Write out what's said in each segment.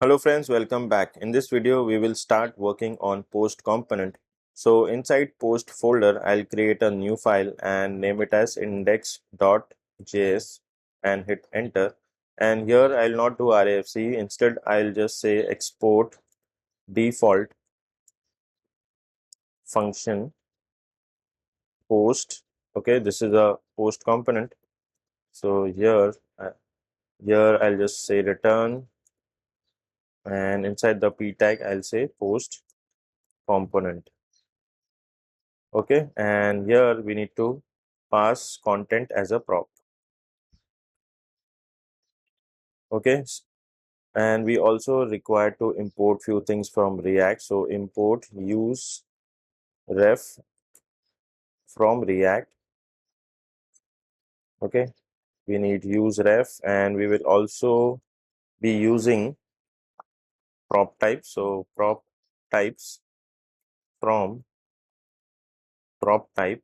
Hello friends, welcome back. In this video, we will start working on post component. So inside post folder, I'll create a new file and name it as index.js and hit enter. And here I'll not do RAFC. Instead, I'll just say export default function post. Okay, this is a post component. So here I'll just say return, and inside the p tag, I'll say post component. Okay, and here we need to pass content as a prop. Okay, and we also require to import few things from React. So import use ref from React. Okay, we need use ref, and we will also be using prop types. So prop types from prop type,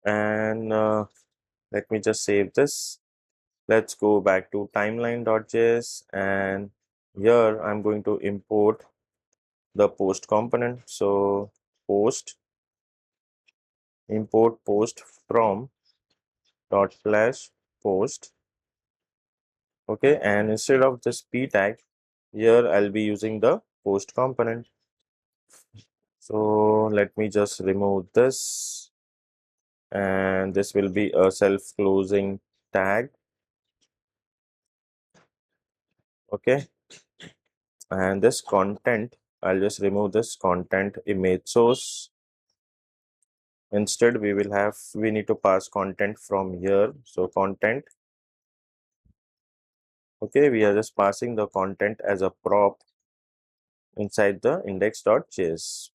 and let me just save this. Let's go back to timeline.js, and here I'm going to import the post component. So import post from dot slash post. Okay, and instead of this p tag, here I'll be using the post component. So let me just remove this, and this will be a self-closing tag. Okay, and this content, I'll just remove this content image source. Instead, we need to pass content from here. So content, okay, we are just passing the content as a prop inside the index.js.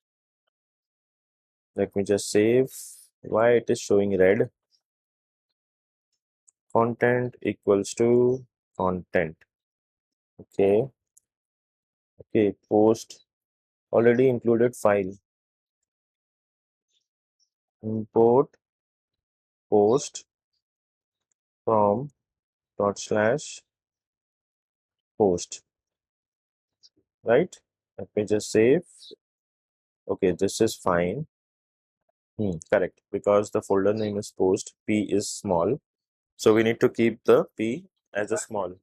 Let me just save. Why it is showing red? Content equals to content. Okay. Okay, post already included file. Import post from dot slash post. Right? Let me just save. Okay, this is fine. Correct, because the folder name is post, p is small. So we need to keep the p as a small.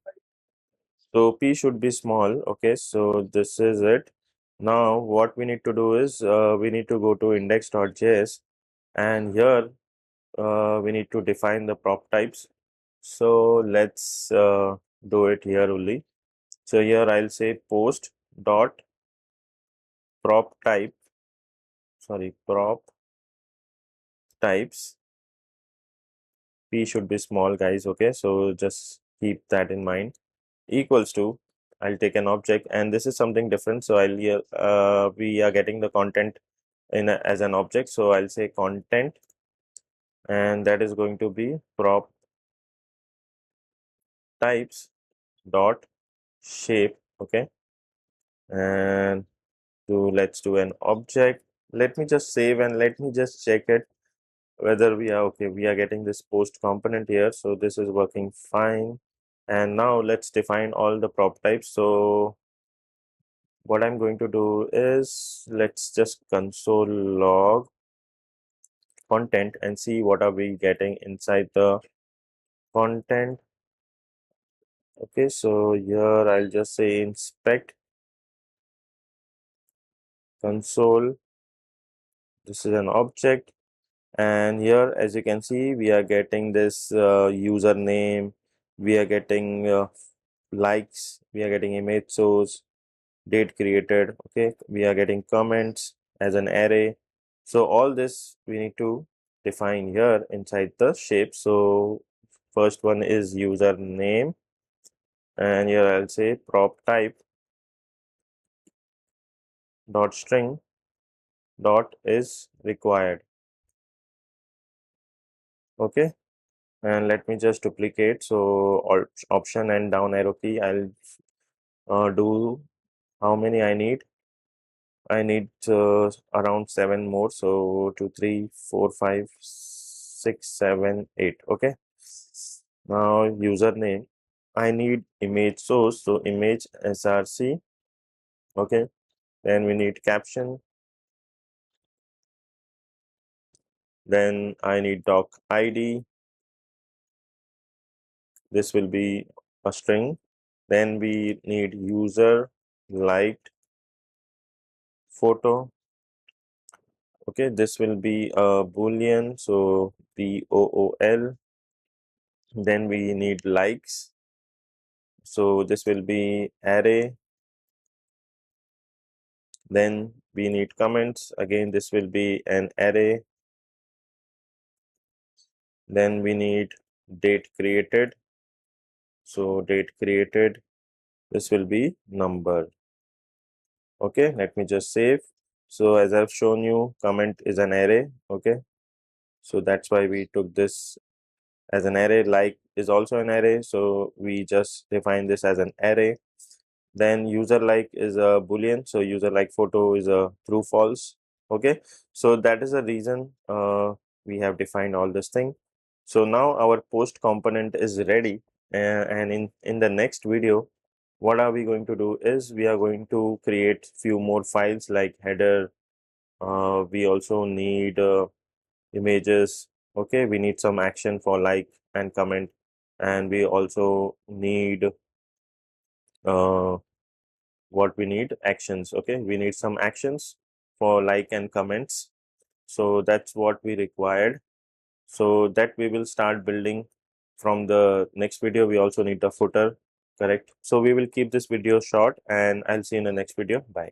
So p should be small. Okay, so this is it. Now what we need to do is we need to go to index.js, and here we need to define the prop types. So let's do it here only. So here I'll say post dot prop type, sorry, prop types. P should be small, guys. Okay, so just keep that in mind. Equals to, I'll take an object, and this is something different. So I'll here we are getting the content as an object. So I'll say content, and that is going to be prop types dot shape. Okay, and let's do an object. Let me just save and let me just check it whether we are okay. We are getting this post component here, so this is working fine. And now let's define all the prop types. So what I'm going to do is let's just console log content and see what are we getting inside the content. Okay, so here I'll just say inspect console. This is an object, and here as you can see we are getting this username, we are getting likes, we are getting image source, date created. Okay, we are getting comments as an array. So all this we need to define here inside the shape. So first one is username, and here I'll say prop type dot string dot is required. Okay, and let me just duplicate. So option and down arrow key, I'll do how many I need. I need around 7 more. So 2, 3, 4, 5, 6, 7, 8. Okay. Now username. I need image source, so image src. Okay, then we need caption, then I need doc id. This will be a string. Then we need user liked photo. Okay, this will be a boolean, so bool. Then we need likes, so this will be array. Then we need comments, again this will be an array. Then we need date created, so date created, this will be number. Okay, let me just save. So as I've shown you, comment is an array. Okay, so that's why we took this as an array. Like is also an array, so we just define this as an array. Then user like is a boolean, so user like photo is a true false. Okay, so that is the reason we have defined all this thing. So now our post component is ready, and in the next video what are we going to do is we are going to create few more files like header. We also need images. Okay, we need some action for like and comment, and we also need what we need actions. Okay, we need some actions for like and comments, so that's what we required. So that we will start building from the next video. We also need the footer, correct? So we will keep this video short, and I'll see you in the next video. Bye.